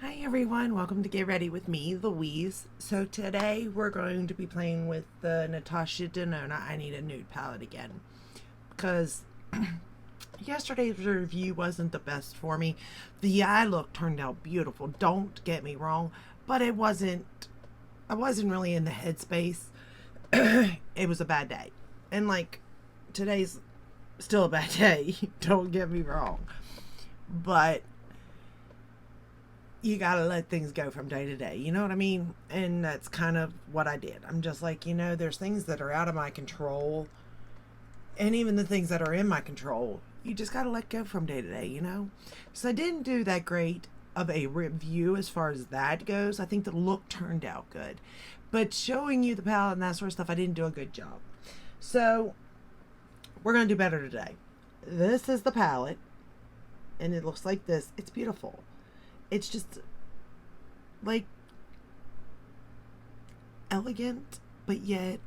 Hi everyone, welcome to Get Ready with me, Louise. So today we're going to be playing with the Natasha Denona I Need a Nude palette again. Because yesterday's review wasn't the best for me. The eye look turned out beautiful, don't get me wrong, but I wasn't really in the headspace. It was a bad day. And today's still a bad day, don't get me wrong. But you gotta let things go from day to day, you know what I mean? And that's kind of what I did. I'm just like, there's things that are out of my control, and even the things that are in my control, you just gotta let go from day to day. So I didn't do that great of a review as far as that goes. I think the look turned out good, but showing you the palette and that sort of stuff, I didn't do a good job. So we're gonna do better today. This is the palette, and it looks like this. It's beautiful. It's just like elegant, but yet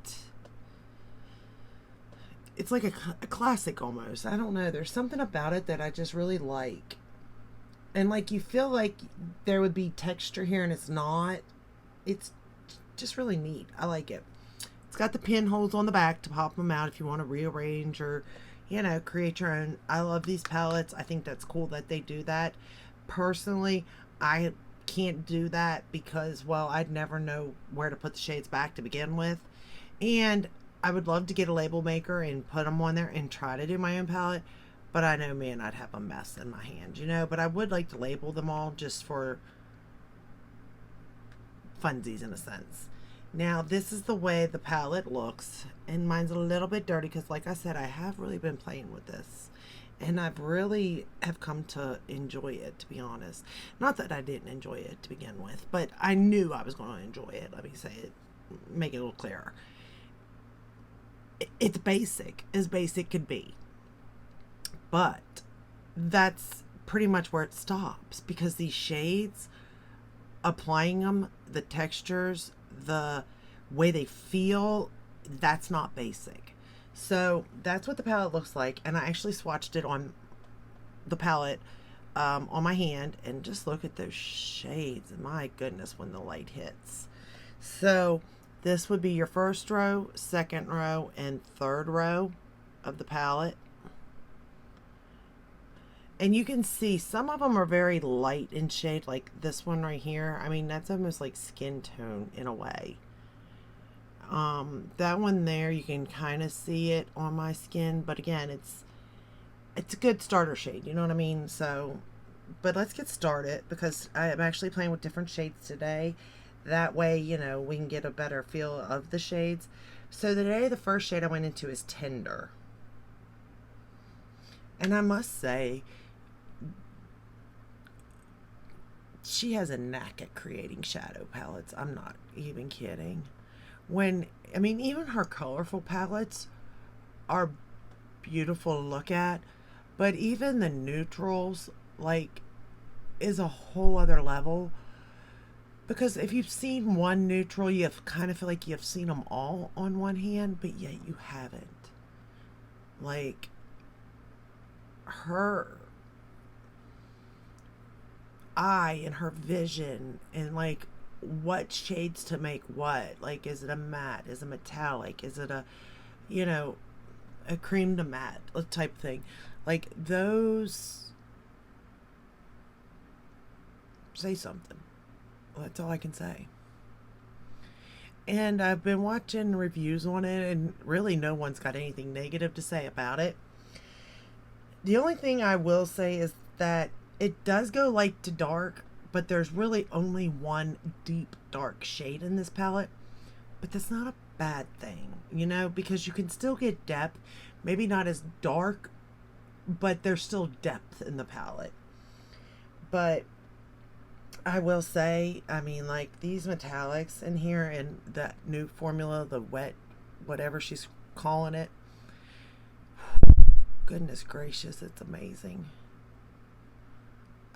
it's like a classic almost. I don't know. There's something about it that I just really like. And you feel like there would be texture here and it's not. It's just really neat. I like it. It's got the pinholes on the back to pop them out if you want to rearrange or, create your own. I love these palettes. I think that's cool that they do that. Personally, I can't do that because, well, I'd never know where to put the shades back to begin with. And I would love to get a label maker and put them on there and try to do my own palette. But I know, man, I'd have a mess in my hand. But I would like to label them all just for funsies in a sense. Now, this is the way the palette looks. And mine's a little bit dirty because, like I said, I have really been playing with this. And I've really have come to enjoy it, to be honest. Not that I didn't enjoy it to begin with, but I knew I was going to enjoy it. Let me say it, make it a little clearer. It's basic, as basic could be. But that's pretty much where it stops because these shades, applying them, the textures, the way they feel, that's not basic. So that's what the palette looks like, and I actually swatched it on the palette on my hand, and just look at those shades. My goodness, when the light hits. So this would be your first row, second row, and third row of the palette. And you can see some of them are very light in shade, like this one right here. I mean, that's almost like skin tone in a way. That one there, you can kind of see it on my skin, but again, it's a good starter shade, you know what I mean? So, but let's get started because I am actually playing with different shades today. That way, we can get a better feel of the shades. So today, the first shade I went into is Tender. And I must say, she has a knack at creating shadow palettes. I'm not even kidding. Even her colorful palettes are beautiful to look at, but even the neutrals, is a whole other level. Because if you've seen one neutral, you kind of feel like you've seen them all on one hand, but yet you haven't. Her eye and her vision and what shades to make what, is it a matte, is it metallic, is it a a cream to matte type thing, those say something. Well, that's all I can say. And I've been watching reviews on it, and really no one's got anything negative to say about it. The only thing I will say is that it does go light to dark, but there's really only one deep dark shade in this palette. But that's not a bad thing, because you can still get depth. Maybe not as dark, but there's still depth in the palette. But I will say, these metallics in here and that new formula, the wet, whatever she's calling it, goodness gracious, it's amazing.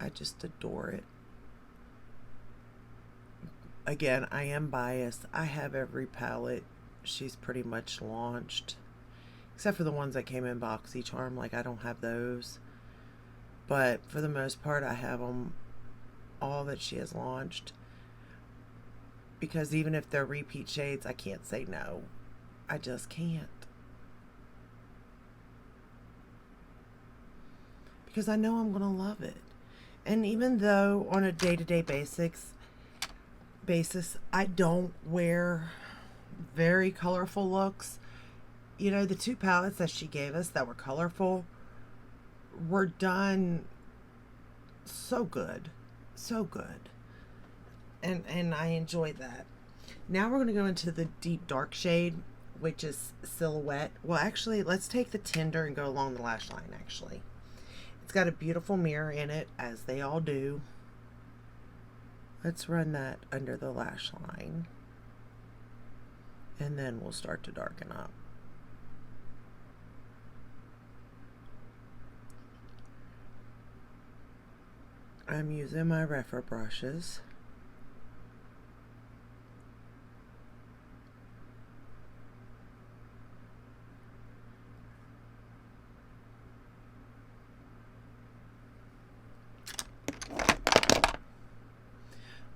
I just adore it. Again, I am biased. I have every palette she's pretty much launched, except for the ones that came in BoxyCharm. I don't have those, but for the most part, I have them all that she has launched, because even if they're repeat shades, I can't say no. I just can't. Because I know I'm going to love it. And even though on a day-to-day basis, I don't wear very colorful looks, you know, the 2 palettes that she gave us that were colorful were done so good. So good. And I enjoyed that. Now we're going to go into the deep dark shade, which is Silhouette. Well, actually, let's take the Tender and go along the lash line, actually. It's got a beautiful mirror in it, as they all do. Let's run that under the lash line. And then we'll start to darken up. I'm using my Refer brushes.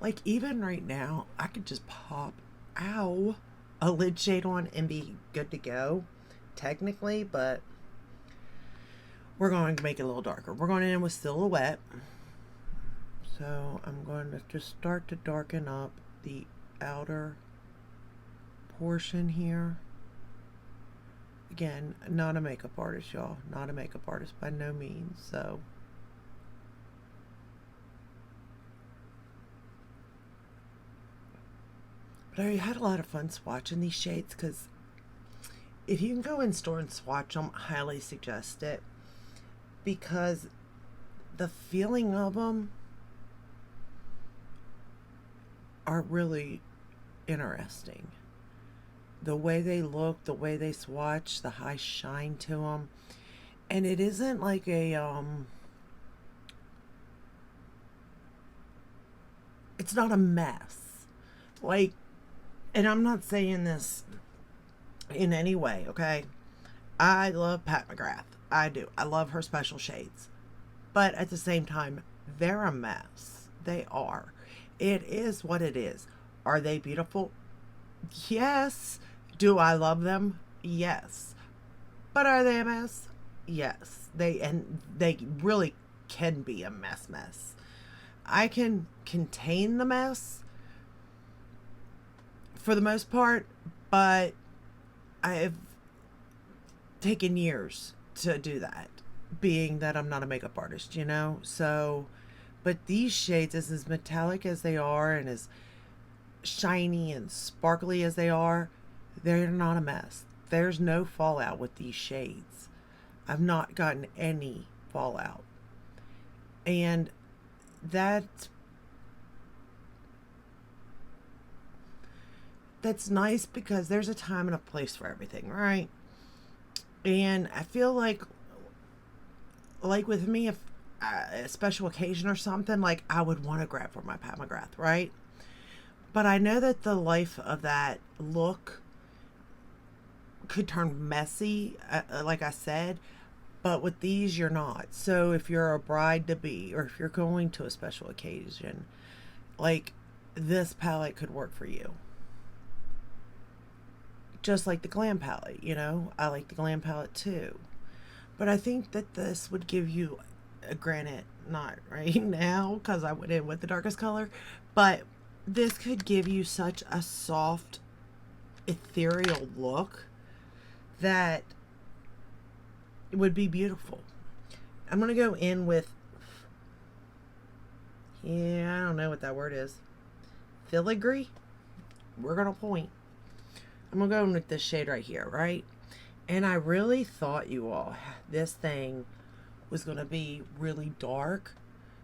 Like, even right now, I could just pop, a lid shade on and be good to go, technically, but we're going to make it a little darker. We're going in with Silhouette. So I'm going to just start to darken up the outer portion here. Again, not a makeup artist, y'all. Not a makeup artist by no means, so... But I had a lot of fun swatching these shades, because if you can go in store and swatch them, I highly suggest it, because the feeling of them are really interesting. The way they look, the way they swatch, the high shine to them. And it isn't like a, it's not a mess. Like, and I'm not saying this in any way, okay? I love Pat McGrath. I do. I love her special shades. But at the same time, they're a mess. They are. It is what it is. Are they beautiful? Yes. Do I love them? Yes. But are they a mess? Yes. They really can be a mess. I can contain the mess for the most part, but I've taken years to do that, being that I'm not a makeup artist, you know? So, but these shades, as metallic as they are and as shiny and sparkly as they are, they're not a mess. There's no fallout with these shades. I've not gotten any fallout. And that's nice, because there's a time and a place for everything, right? And I feel like with me, if a special occasion or something, like, I would want to grab for my Pat McGrath, right? But I know that the life of that look could turn messy, like I said, but with these, you're not. So if you're a bride-to-be, or if you're going to a special occasion, like, this palette could work for you. Just like the Glam palette, you know? I like the Glam palette too. But I think that this would give you, granted, not right now, because I went in with the darkest color, but this could give you such a soft, ethereal look that it would be beautiful. I'm going to go in with, I don't know what that word is. Filigree? We're going to point. I'm going to go in with this shade right here, right? And I really thought, you all, this thing was going to be really dark.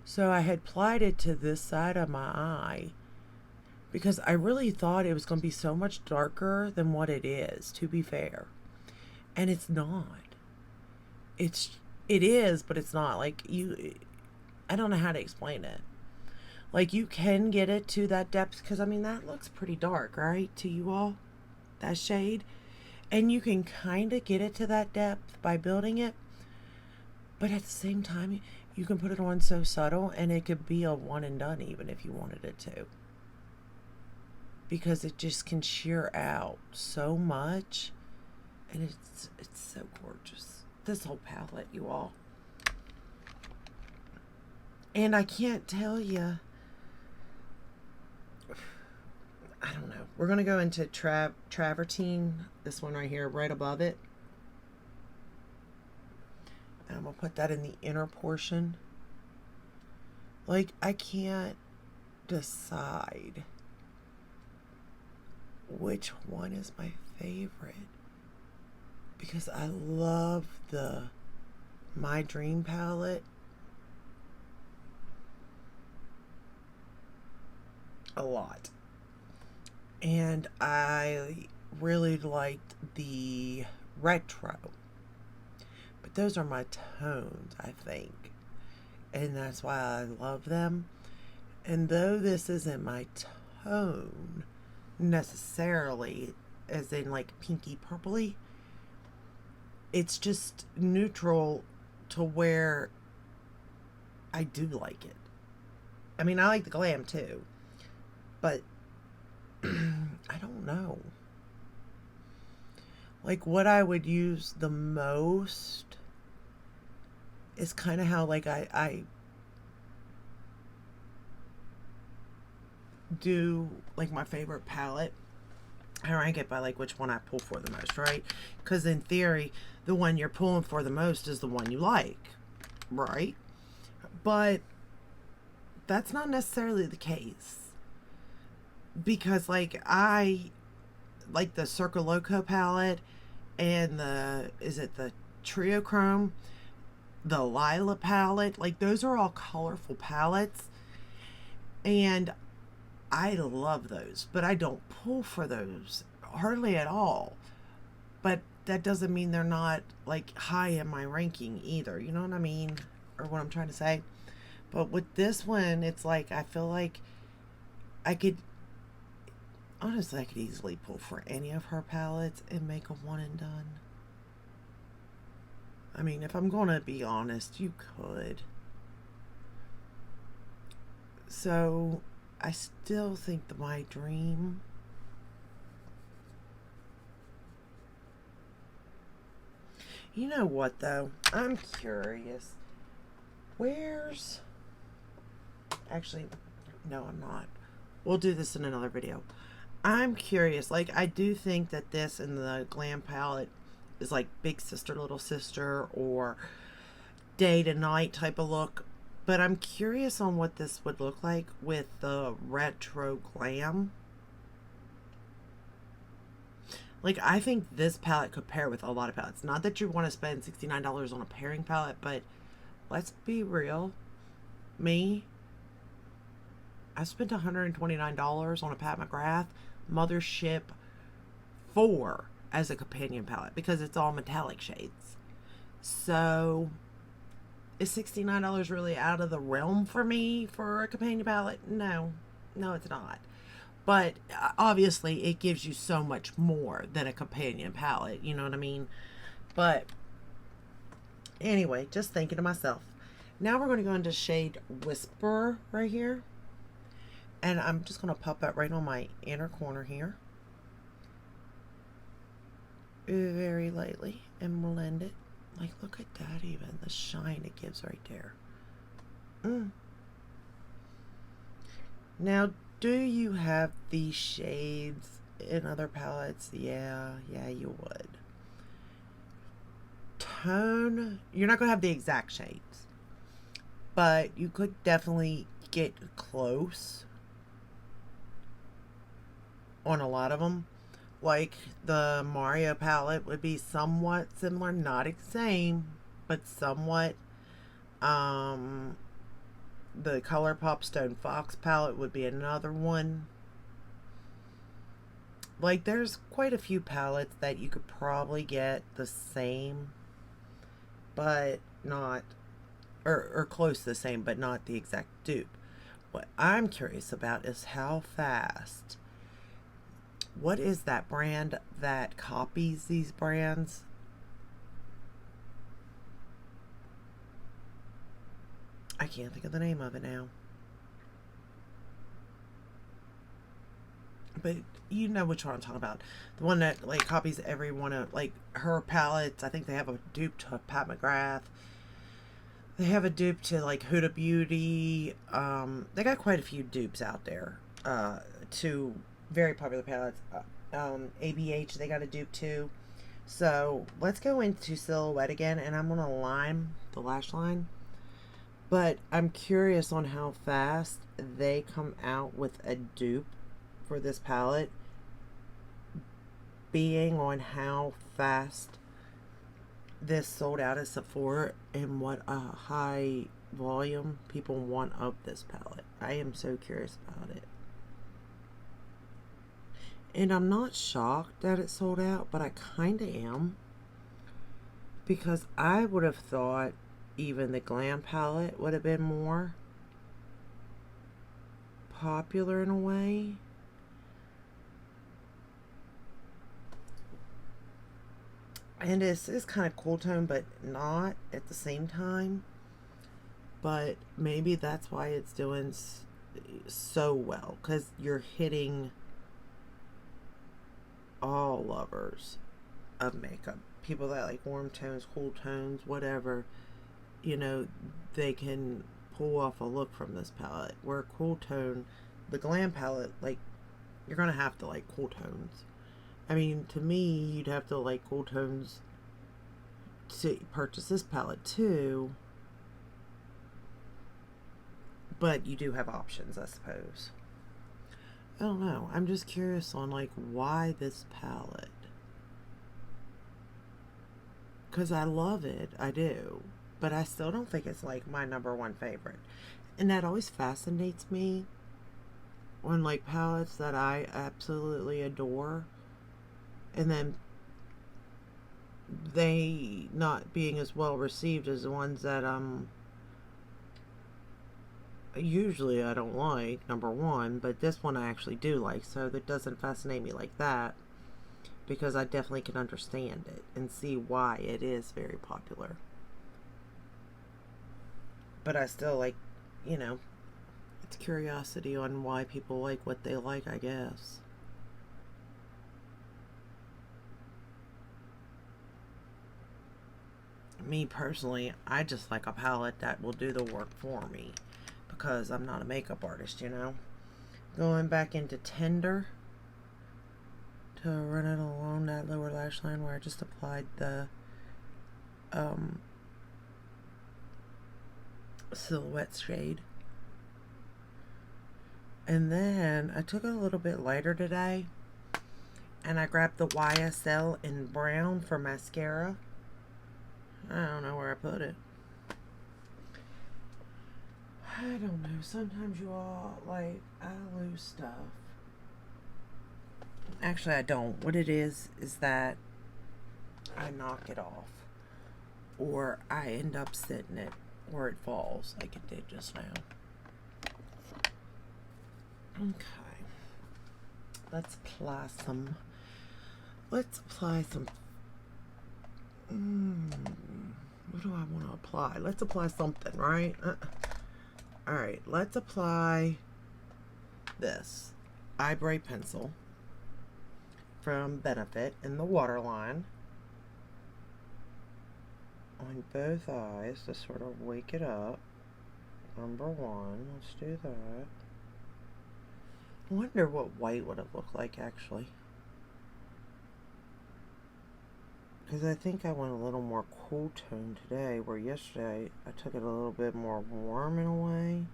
So I had applied it to this side of my eye, because I really thought it was going to be so much darker than what it is, to be fair. And it's not. It is, but it's not. Like, I don't know how to explain it. Like, you can get it to that depth, because, I mean, that looks pretty dark, right, to you all? That shade. And you can kind of get it to that depth by building it. But at the same time, You can put it on so subtle, and it could be a one and done even if you wanted it to. Because it just can sheer out so much, and it's so gorgeous. This whole palette, you all. And I can't tell you. I don't know. We're going to go into Travertine, this one right here, right above it. And I'm going to put that in the inner portion. Like, I can't decide which one is my favorite. Because I love the My Dream palette a lot. And I really liked the retro. But those are my tones, I think. And that's why I love them. And though this isn't my tone necessarily, as in like pinky purpley, it's just neutral to where I do like it. I mean, I like the glam too. But I don't know. Like, what I would use the most is kind of how, like, I do, like, my favorite palette. I rank it by, like, which one I pull for the most, right? Because in theory, the one you're pulling for the most is the one you like, right? But that's not necessarily the case. Because, like, I like the Circo Loco palette and is it the Trio Chrome? The Lila palette. Like, those are all colorful palettes. And I love those. But I don't pull for those hardly at all. But that doesn't mean they're not, like, high in my ranking either. You know what I mean? Or what I'm trying to say? But with this one, it's like, I feel like I could... Honestly, I could easily pull for any of her palettes and make a one and done. I mean, if I'm going to be honest, you could. So, I still think the My Dream. You know what, though? I'm curious. Where's... Actually, no, I'm not. We'll do this in another video. I'm curious. Like, I do think that this and the Glam palette is like Big Sister, Little Sister, or day to night type of look. But I'm curious on what this would look like with the retro glam. Like, I think this palette could pair with a lot of palettes. Not that you want to spend $69 on a pairing palette, but let's be real. I spent $129 on a Pat McGrath Mothership 4 as a companion palette because it's all metallic shades. So, is $69 really out of the realm for me for a companion palette? No, it's not. But obviously, it gives you so much more than a companion palette. You know what I mean? But anyway, just thinking to myself. Now we're going to go into shade Whisper right here. And I'm just going to pop that right on my inner corner here. Very lightly. And blend it. Like, look at that even. The shine it gives right there. Now, do you have these shades in other palettes? Yeah, you would. Tone, you're not going to have the exact shades. But you could definitely get close on a lot of them. Like the Mario palette would be somewhat similar, not the same, but somewhat. The ColourPop Stone Fox palette would be another one. Like, there's quite a few palettes that you could probably get the same, but not, or close to the same, but not the exact dupe. What I'm curious about is how fast. What is that brand that copies these brands? I can't think of the name of it now. But you know which one I'm talking about. The one that like copies every one of like her palettes. I think they have a dupe to Pat McGrath. They have a dupe to like Huda Beauty. They got quite a few dupes out there. To very popular palettes. ABH they got a dupe too. So let's go into Silhouette again, and I'm gonna line the lash line. But I'm curious on how fast they come out with a dupe for this palette, being on how fast this sold out at Sephora and what a high volume people want of this palette. I am so curious about it. And I'm not shocked that it sold out, but I kind of am. Because I would have thought even the Glam palette would have been more popular in a way. And it's kind of cool tone, but not at the same time. But maybe that's why it's doing so well, because you're hitting all lovers of makeup. People that like warm tones, cool tones, whatever, you know, they can pull off a look from this palette. Where cool tone, the Glam palette, like, you're gonna have to like cool tones. I mean, to me, you'd have to like cool tones to purchase this palette too. But you do have options, I suppose. I don't know. I'm just curious on like why this palette. Because I love it. I do. But I still don't think it's like my #1 favorite. And that always fascinates me on like palettes that I absolutely adore, and then they not being as well received as the ones that usually I don't like, #1, but this one I actually do like, so that doesn't fascinate me like that, because I definitely can understand it and see why it is very popular. But I still like, you know, it's curiosity on why people like what they like, I guess. Me personally, I just like a palette that will do the work for me, because I'm not a makeup artist, you know. Going back into Tender to run it along that lower lash line where I just applied the Silhouette shade. And then I took it a little bit lighter today, and I grabbed the YSL in brown for mascara. I don't know where I put it. I don't know. Sometimes you all, like, I lose stuff. Actually, I don't. What it is that I knock it off, or I end up sitting it where it falls, like it did just now. Okay. Let's apply some. What do I want to apply? Let's apply something, right? Alright, let's apply this eyebrow pencil from Benefit in the waterline on both eyes to sort of wake it up. #1, let's do that. I wonder what white would have looked like, actually. Because I think I went a little more cool tone today, where yesterday I took it a little bit more warm in a way.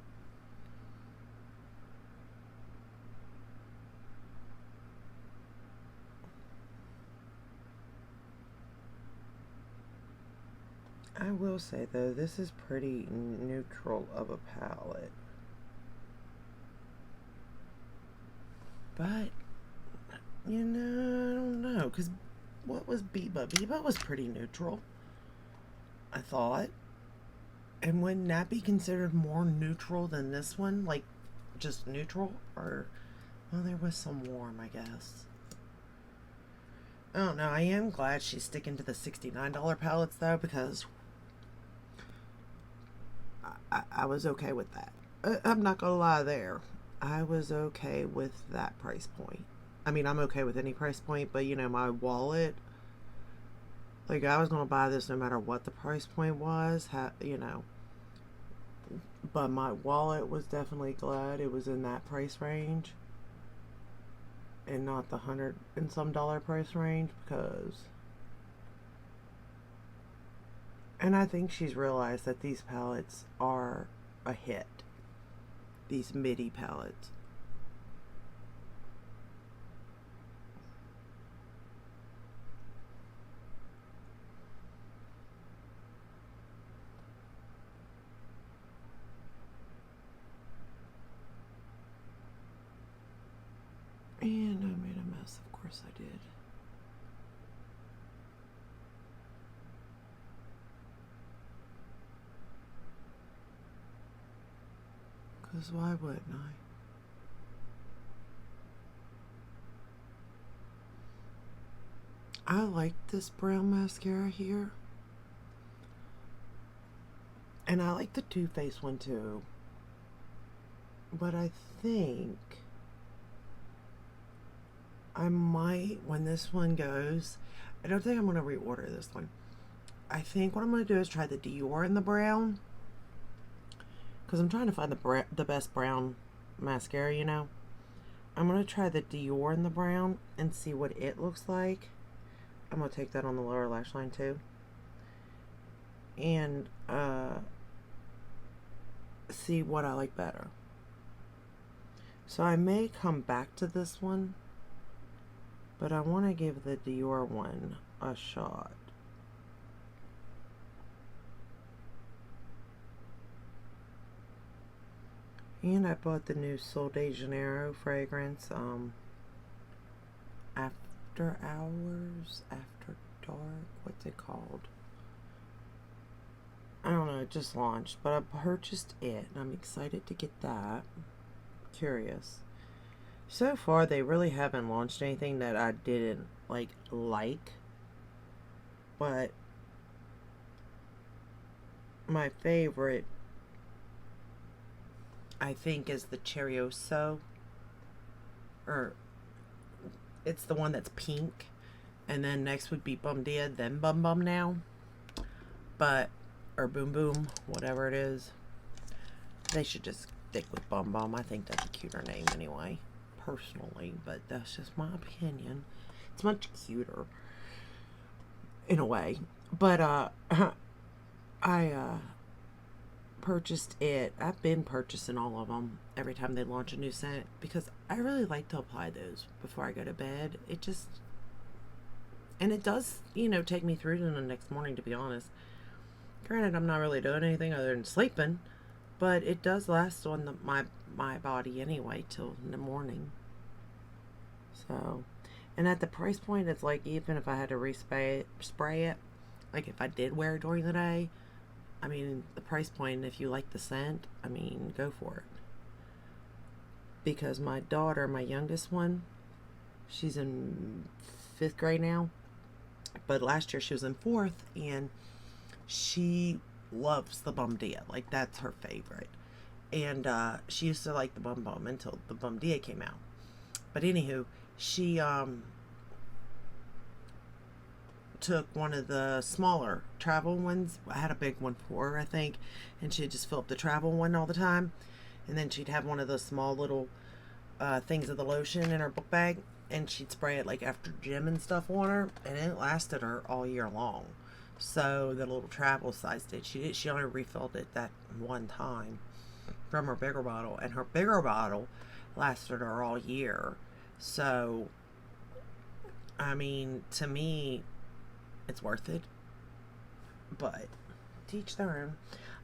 I will say, though, this is pretty neutral of a palette. But, you know, I don't know, because what was Biba? Biba was pretty neutral, I thought. And wouldn't that be considered more neutral than this one? Like, just neutral? Or, well, there was some warm, I guess. I don't know. I am glad she's sticking to the $69 palettes, though, because I was okay with that. I'm not gonna lie there. I was okay with that price point. I mean, I'm okay with any price point, but you know, my wallet, like, I was gonna buy this no matter what the price point was, you know. But my wallet was definitely glad it was in that price range and not the $100 and some price range because. And I think she's realized that these palettes are a hit. These MIDI palettes. And I made a mess, of course I did. Because why wouldn't I like this brown mascara here. And I like the Too Faced one too. But I think I might, when this one goes, I don't think I'm going to reorder this one. I think what I'm going to do is try the Dior in the brown. Because I'm trying to find the best brown mascara, you know. I'm going to try the Dior in the brown and see what it looks like. I'm going to take that on the lower lash line too. And see what I like better. So I may come back to this one, but I want to give the Dior one a shot. And I bought the new Sol de Janeiro fragrance, After Hours, After Dark, what's it called? I don't know, it just launched, but I purchased it, and I'm excited to get that. Curious. So far, they really haven't launched anything that I didn't like, but my favorite, I think, is the Cherioso, or it's the one that's pink, and then next would be Bum Dia, then Bum Bum Now, but, or Boom Boom, whatever it is. They should just stick with Bum Bum. I think that's a cuter name anyway, personally, but that's just my opinion. It's much cuter in a way. But I purchased it. I've been purchasing all of them every time they launch a new scent because I really like to apply those before I go to bed. It just, and it does, you know, take me through to the next morning, to be honest. Granted, I'm not really doing anything other than sleeping, but it does last on my body anyway till in the morning. So, and at the price point, it's like, even if I had to spray it, like if I did wear it during the day, I mean, the price point, if you like the scent, I mean, go for it. Because my daughter, my youngest one, she's in 5th grade now, but last year she was in 4th, and she loves the Bum Dia. Like, that's her favorite. And she used to like the Bum Bum until the Bum Dia came out. But anywho, she took one of the smaller travel ones. I had a big one for her, I think, and she'd just fill up the travel one all the time, and then she'd have one of those small little things of the lotion in her book bag, and she'd spray it like after gym and stuff on her, and it lasted her all year long. So the little travel size did. She only refilled it that one time from her bigger bottle, and her bigger bottle lasted her all year. So I mean, to me, it's worth it, but to each their own.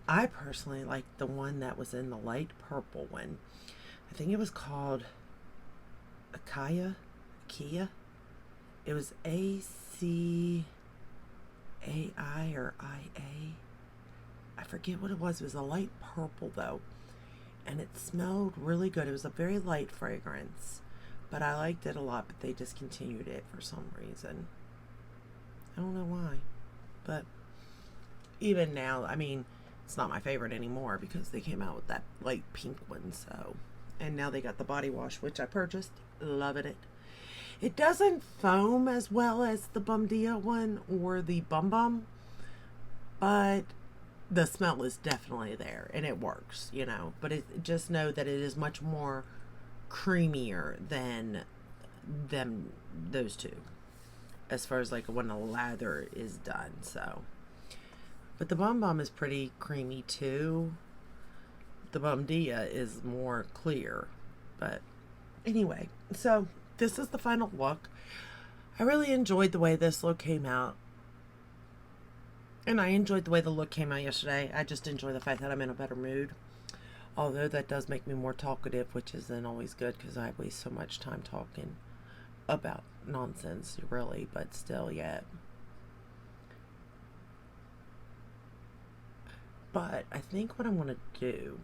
I personally like the one that was in the light purple one. I think it was called Akia. It was ACAI or IA. I forget what it was. It was a light purple though, and it smelled really good. It was a very light fragrance, but I liked it a lot. But they discontinued it for some reason. I don't know why, but even now, I mean, It's not my favorite anymore because they came out with that light pink one. So, and now they got the body wash, which I purchased. Loving it. It doesn't foam as well as the Bum Dia one or the Bum Bum, but the smell is definitely there and it works, you know. But just know that it is much more creamier than those two, as far as like when the lather is done. So, but the Bum Bum is pretty creamy too. The Bum Dia is more clear. But anyway, so this is the final look. I really enjoyed the way this look came out. And I enjoyed the way the look came out yesterday. I just enjoy the fact that I'm in a better mood. Although that does make me more talkative, which isn't always good because I waste so much time talking about nonsense, really. But still, yeah. But I think what I'm going to do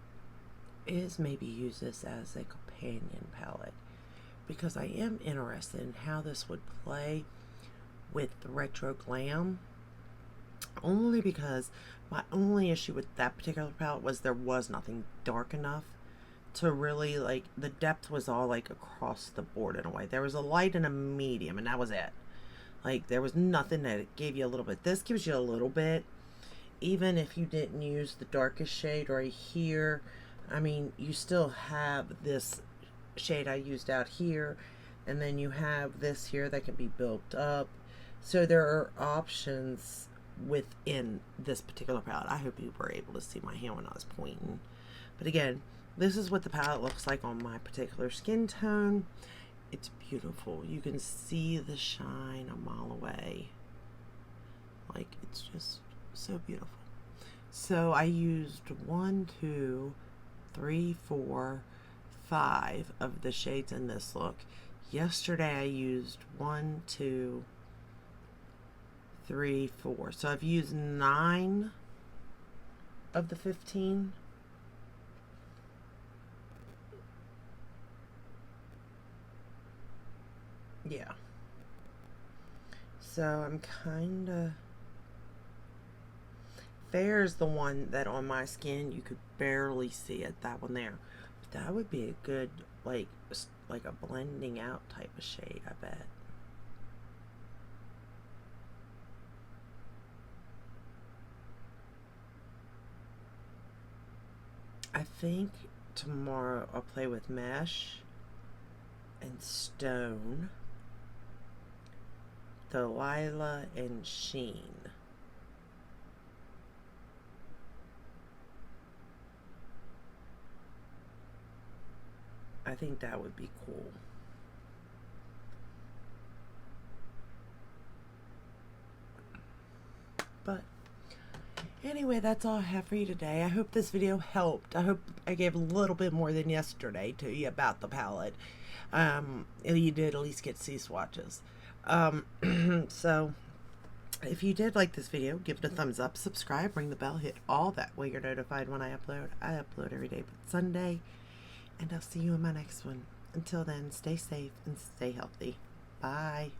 is maybe use this as a companion palette, because I am interested in how this would play with the retro glam. Only because my only issue with that particular palette was there was nothing dark enough to really, like, the depth was all like across the board in a way. There was a light and a medium, and that was it. Like, there was nothing that gave you a little bit. This gives you a little bit, even if you didn't use the darkest shade right here. I mean, you still have this shade I used out here, and then you have this here that can be built up. So there are options within this particular palette. I hope you were able to see my hand when I was pointing. But again, this is what the palette looks like on my particular skin tone. It's beautiful. You can see the shine a mile away. Like, it's just so beautiful. So I used 1, 2, 3, 4, 5 of the shades in this look. Yesterday I used 1, 2, 3, 4. So I've used 9 of the 15. Yeah. So I'm kind of... Fair's the one that on my skin you could barely see it, that one there. But that would be a good, like a blending out type of shade, I bet. I think tomorrow I'll play with Mesh and Stone, Delilah and Sheen. I think that would be cool. But anyway, that's all I have for you today. I hope this video helped. I hope I gave a little bit more than yesterday to you about the palette. You did at least get to see swatches. So if you did like this video, give it a thumbs up, subscribe, ring the bell, hit all that way you're notified when I upload. I upload every day but Sunday. And I'll see you in my next one. Until then, stay safe and stay healthy. Bye.